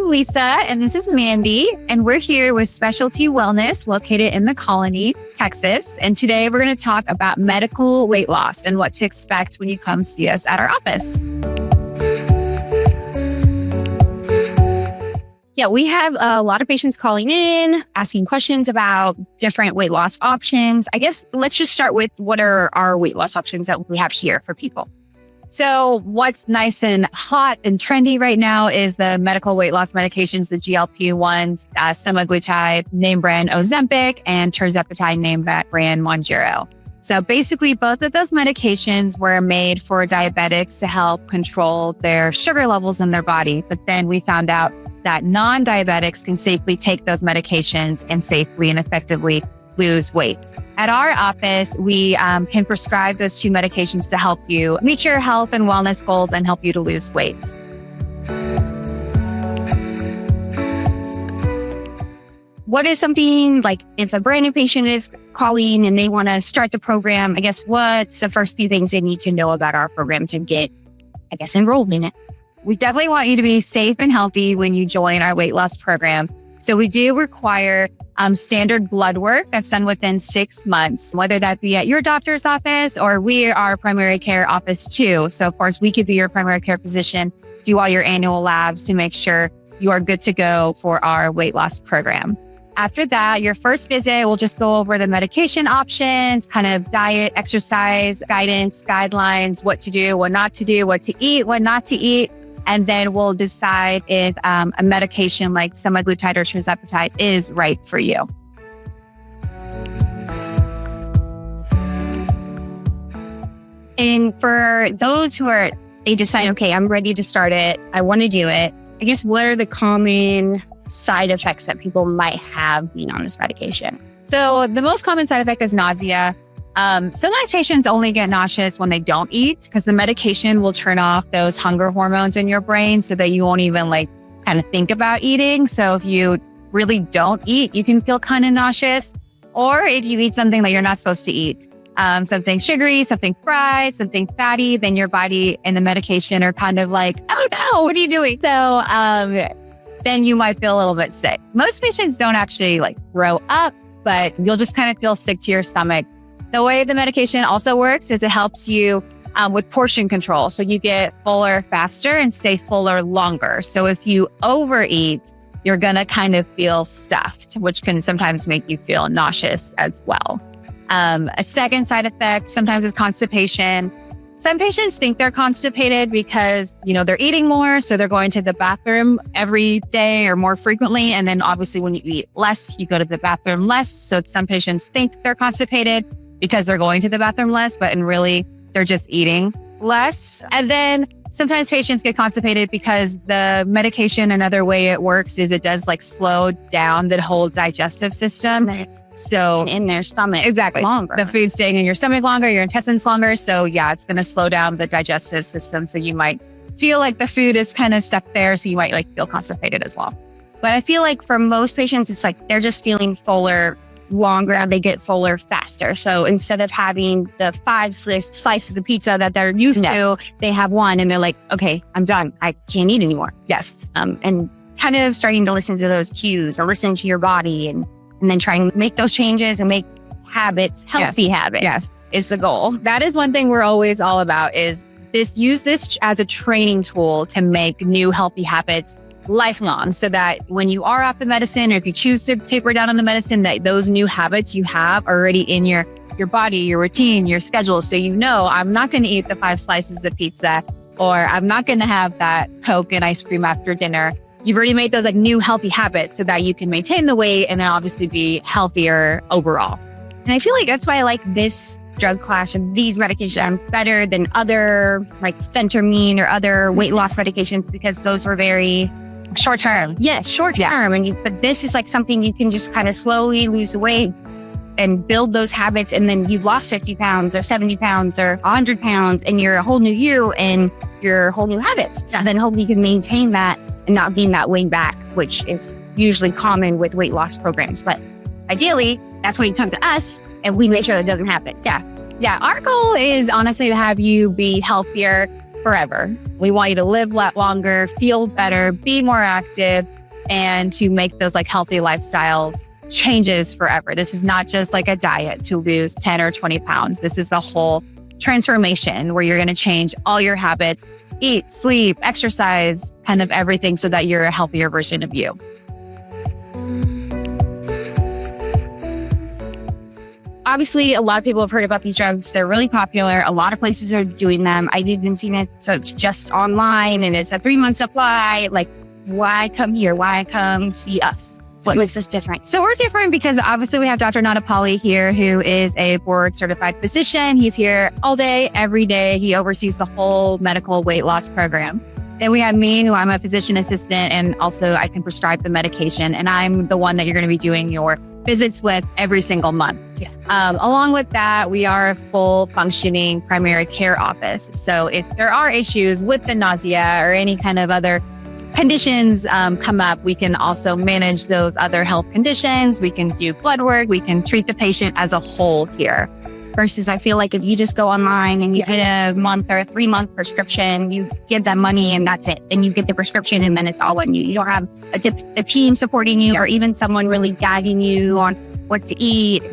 I'm Lisa, and this is Mandy, and we're here with Specialty Wellness located in the Colony, Texas. And today we're going to talk about medical weight loss and what to expect when you come see us at our office. Yeah, we have a lot of patients calling in, asking questions about different weight loss options. I guess let's just start with what are our weight loss options that we have here for people. So what's nice and hot and trendy right now is the medical weight loss medications, the GLP-1s, semaglutide, name brand Ozempic, and tirzepatide, name brand Mounjaro. So basically, both of those medications were made for diabetics to help control their sugar levels in their body. But then we found out that non-diabetics can safely take those medications and safely and effectively lose weight. At our office, we can prescribe those two medications to help you meet your health and wellness goals and help you to lose weight. What is something like if a brand new patient is calling and they want to start the program, I guess what's the first few things they need to know about our program to get, enrolled in it? We definitely want you to be safe and healthy when you join our weight loss program. So we do require standard blood work that's done within 6 months, whether that be at your doctor's office or we are primary care office too. So of course, we could be your primary care physician, do all your annual labs to make sure you are good to go for our weight loss program. After that, your first visit, we'll just go over the medication options, kind of diet, exercise, guidance, guidelines, what to do, what not to do, what to eat, what not to eat. And then we'll decide if a medication like semaglutide or tirzepatide is right for you. And for those who they decide, okay, I'm ready to start it, I want to do it. I guess what are the common side effects that people might have being on this medication? So the most common side effect is nausea. Sometimes patients only get nauseous when they don't eat because the medication will turn off those hunger hormones in your brain so that you won't even kind of think about eating. So if you really don't eat, you can feel kind of nauseous. Or if you eat something that you're not supposed to eat, something sugary, something fried, something fatty, then your body and the medication are kind of like, oh no, what are you doing? So then you might feel a little bit sick. Most patients don't actually throw up, but you'll just kind of feel sick to your stomach. The way the medication also works is it helps you with portion control. So you get fuller faster and stay fuller longer. So if you overeat, you're going to kind of feel stuffed, which can sometimes make you feel nauseous as well. A second side effect sometimes is constipation. Some patients think they're constipated because, they're eating more. So they're going to the bathroom every day or more frequently. And then obviously when you eat less, you go to the bathroom less. So some patients think they're constipated because they're going to the bathroom less, but really they're just eating less. And then sometimes patients get constipated because the medication, another way it works is it does slow down the whole digestive system. So in their stomach. Exactly. Longer. The food's staying in your stomach longer, your intestines longer. So yeah, it's going to slow down the digestive system. So you might feel like the food is kind of stuck there. So you might feel constipated as well. But I feel like for most patients, it's they're just feeling fuller longer and they get fuller faster. So instead of having the 5 slices of pizza that they're used to, they have one and they're like, okay, I'm done. I can't eat anymore. Yes. And kind of starting to listen to those cues or listen to your body and then trying to make those changes and make habits, healthy habits is the goal. That is one thing we're always all about is use this as a training tool to make new healthy habits lifelong so that when you are off the medicine or if you choose to taper down on the medicine, that those new habits you have are already in your body, your routine, your schedule. So I'm not going to eat the 5 slices of pizza or I'm not going to have that Coke and ice cream after dinner. You've already made those new healthy habits so that you can maintain the weight and then obviously be healthier overall. And I feel like that's why I like this drug class and these medications better than other phentermine or other weight loss medications because those were very short term. Yes, short term. But this is something you can just kind of slowly lose the weight and build those habits. And then you've lost 50 pounds or 70 pounds or 100 pounds and you're a whole new you and your whole new habits. So then hopefully you can maintain that and not gain that weight back, which is usually common with weight loss programs. But ideally, that's when you come to us and we make sure that doesn't happen. Yeah. Our goal is honestly to have you be healthier forever. We want you to live longer, feel better, be more active, and to make those like healthy lifestyles changes forever. This is not just like a diet to lose 10 or 20 pounds. This is a whole transformation where you're going to change all your habits, eat, sleep, exercise, kind of everything so that you're a healthier version of you. Obviously, a lot of people have heard about these drugs. They're really popular. A lot of places are doing them. I've even seen it. So it's just online and it's a 3-month supply. Like, why come here? Why come see us? What makes us different? So we're different because obviously we have Dr. Nadapalli here, who is a board certified physician. He's here all day, every day. He oversees the whole medical weight loss program. Then we have me, who I'm a physician assistant, and also I can prescribe the medication. And I'm the one that you're going to be doing your visits with every single month. Yeah. Along with that, we are a full functioning primary care office. So if there are issues with the nausea or any kind of other conditions come up, we can also manage those other health conditions. We can do blood work. We can treat the patient as a whole here. Versus I feel like if you just go online and you get a month or a 3-month prescription, you give them money and that's it. Then you get the prescription and then it's all on you. You don't have a team supporting you or even someone really guiding you on what to eat,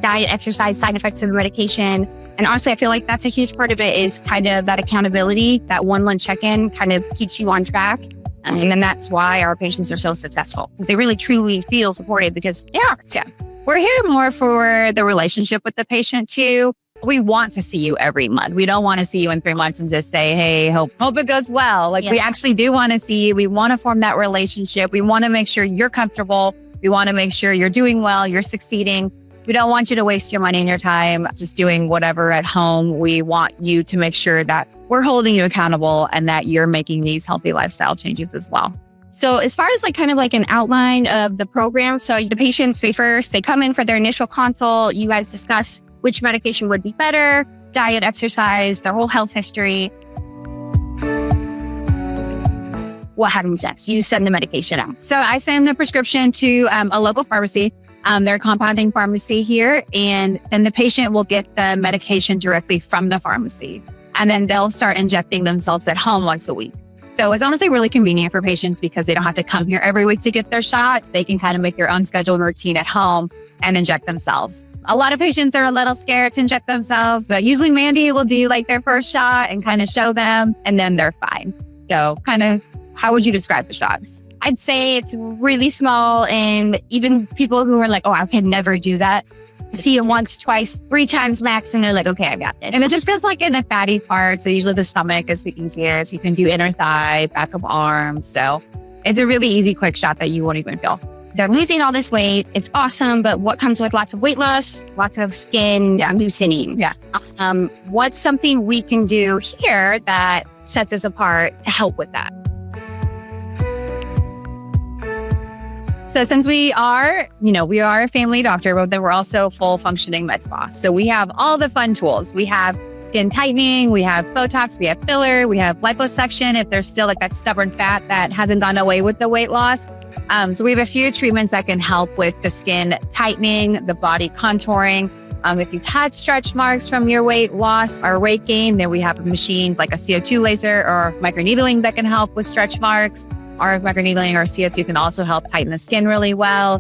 diet, exercise, side effects of the medication. And honestly, I feel like that's a huge part of it is kind of that accountability, that 1-1 check-in kind of keeps you on track. And then that's why our patients are so successful. Because they really truly feel supported because they are. Yeah. We're here more for the relationship with the patient too. We want to see you every month. We don't want to see you in 3 months and just say, hey, hope it goes well. Like we actually do want to see you. We want to form that relationship. We want to make sure you're comfortable. We want to make sure you're doing well, you're succeeding. We don't want you to waste your money and your time just doing whatever at home. We want you to make sure that we're holding you accountable and that you're making these healthy lifestyle changes as well. So as far as like kind of like an outline of the program, so the patients, they come in for their initial consult. You guys discuss which medication would be better, diet, exercise, their whole health history. What happens next? You send the medication out. So I send the prescription to a local pharmacy. They're a compounding pharmacy here. And then the patient will get the medication directly from the pharmacy. And then they'll start injecting themselves at home once a week. So it's honestly really convenient for patients because they don't have to come here every week to get their shots. They can kind of make their own schedule and routine at home and inject themselves. A lot of patients are a little scared to inject themselves, but usually Mandy will do like their first shot and kind of show them, and then they're fine. So kind of, how would you describe the shot? I'd say it's really small, and even people who are like, oh, I can never do that, see it once, twice, 3 times max, and they're like, okay, I got this. And it just goes like in the fatty parts. So usually the stomach is the easiest. You can do inner thigh, back of arm. So it's a really easy, quick shot that you won't even feel. They're losing all this weight. It's awesome. But what comes with lots of weight loss, lots of skin loosening? Yeah. What's something we can do here that sets us apart to help with that? So since we are a family doctor, but then we're also full functioning med spa. So we have all the fun tools. We have skin tightening, we have Botox, we have filler, we have liposuction if there's still like that stubborn fat that hasn't gone away with the weight loss. So we have a few treatments that can help with the skin tightening, the body contouring. If you've had stretch marks from your weight loss or weight gain, then we have machines like a CO2 laser or microneedling that can help with stretch marks. RF microneedling or CO2 can also help tighten the skin really well.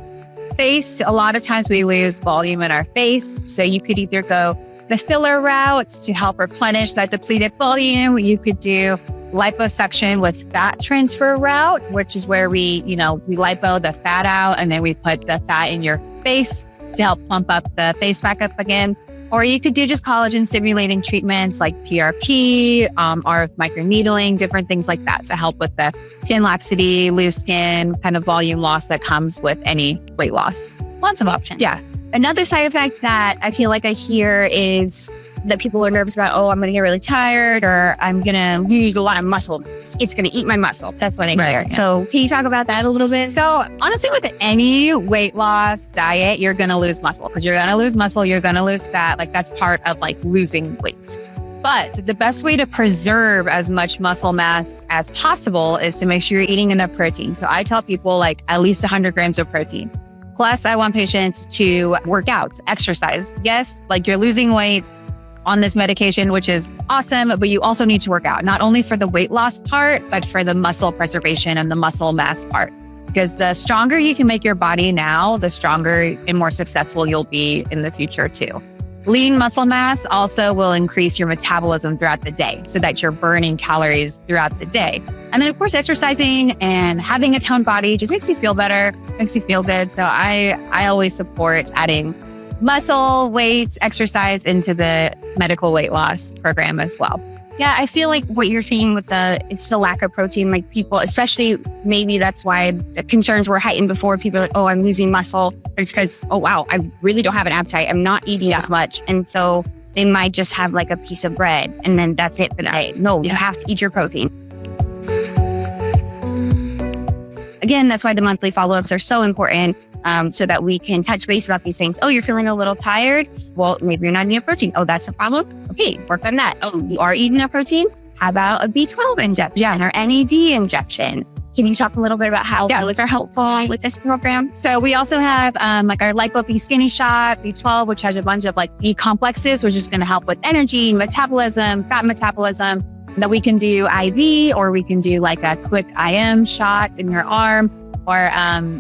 Face, a lot of times we lose volume in our face. So you could either go the filler route to help replenish that depleted volume. You could do liposuction with fat transfer route, which is where we lipo the fat out and then we put the fat in your face to help plump up the face back up again. Or you could do just collagen stimulating treatments like PRP, RF microneedling, different things like that to help with the skin laxity, loose skin, kind of volume loss that comes with any weight loss. Lots of options. Yeah. Another side effect that I feel like I hear is that people are nervous about, oh, I'm going to get really tired or I'm going to lose a lot of muscle. It's going to eat my muscle. That's what I hear. Right, yeah. So can you talk about that a little bit? So honestly, with any weight loss diet, you're going to lose muscle because you're going to lose muscle. You're going to lose fat. Like that's part of like losing weight. But the best way to preserve as much muscle mass as possible is to make sure you're eating enough protein. So I tell people like at least 100 grams of protein. Plus I want patients to work out, exercise. Yes, like you're losing weight on this medication, which is awesome, but you also need to work out, not only for the weight loss part, but for the muscle preservation and the muscle mass part. because the stronger you can make your body now, the stronger and more successful you'll be in the future too. Lean muscle mass also will increase your metabolism throughout the day so that you're burning calories throughout the day. And then of course, exercising and having a toned body just makes you feel better, makes you feel good. So I always support adding muscle, weight, exercise into the medical weight loss program as well. Yeah, I feel like what you're saying with it's the lack of protein, like people, especially maybe that's why the concerns were heightened before. People are like, oh, I'm losing muscle. It's because, oh, wow, I really don't have an appetite. I'm not eating as much. And so they might just have like a piece of bread and then that's it for the day. No, you have to eat your protein. Again, that's why the monthly follow-ups are so important. So that we can touch base about these things. Oh, you're feeling a little tired? Well, maybe you're not eating a protein. Oh, that's a problem? Okay, work on that. Oh, you are eating a protein? How about a B12 injection or NAD injection? Can you talk a little bit about how those are helpful with this program? So we also have like our Lipo B Skinny Shot, B12, which has a bunch of like B complexes, which is going to help with energy, metabolism, fat metabolism. That we can do IV, or we can do like a quick IM shot in your arm or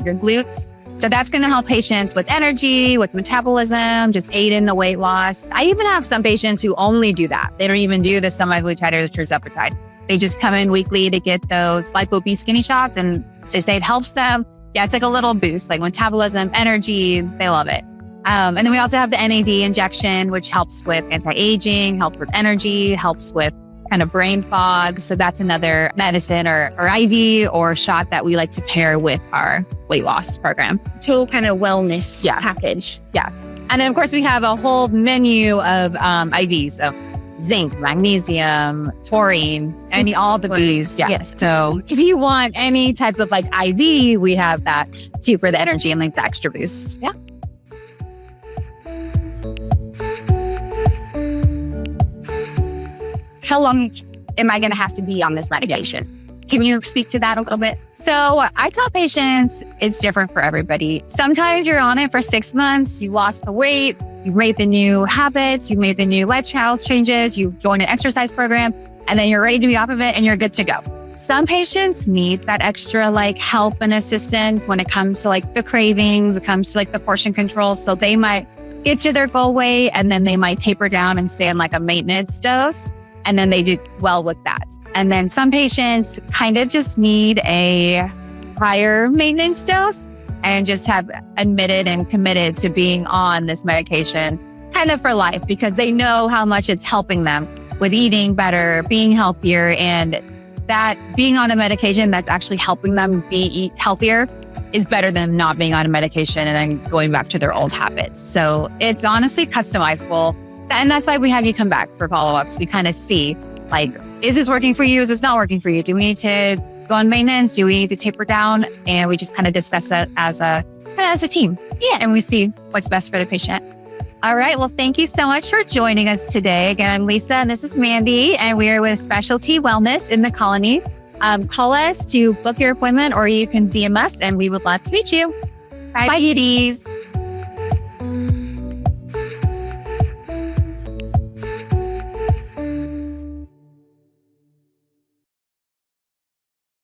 your glutes. So that's going to help patients with energy, with metabolism, just aid in the weight loss. I even have some patients who only do that. They don't even do the semaglutide or the tirzepatide. They just come in weekly to get those Lipo B Skinny Shots, and they say it helps them. Yeah, it's like a little boost, like metabolism, energy. They love it. And then we also have the NAD injection, which helps with anti-aging, helps with energy, helps with kind of brain fog. So that's another medicine or IV or shot that we like to pair with our weight loss program. Total kind of wellness package. Yeah. And then of course we have a whole menu of IVs of zinc, magnesium, taurine, all the Bs. Yeah. Yes. So if you want any type of like IV, we have that too for the energy and like the extra boost. Yeah. How long am I going to have to be on this medication? Can you speak to that a little bit? So I tell patients it's different for everybody. Sometimes you're on it for 6 months, you lost the weight, you've made the new habits, you've made the new lifestyle changes, you've joined an exercise program, and then you're ready to be off of it and you're good to go. Some patients need that extra like help and assistance when it comes to like the cravings, it comes to like the portion control. So they might get to their goal weight and then they might taper down and stay on like a maintenance dose. And then they do well with that. And then some patients kind of just need a higher maintenance dose and just have admitted and committed to being on this medication kind of for life because they know how much it's helping them with eating better, being healthier, and that being on a medication that's actually helping them eat healthier is better than not being on a medication and then going back to their old habits. So it's honestly customizable. And that's why we have you come back for follow-ups. We kind of see, like, is this working for you? Is this not working for you? Do we need to go on maintenance? Do we need to taper down? And we just kind of discuss that as a team. Yeah. And we see what's best for the patient. All right. Well, thank you so much for joining us today. Again, I'm Lisa and this is Mandy, and we are with Specialty Wellness in the Colony. Call us to book your appointment or you can DM us and we would love to meet you. Bye, cuties.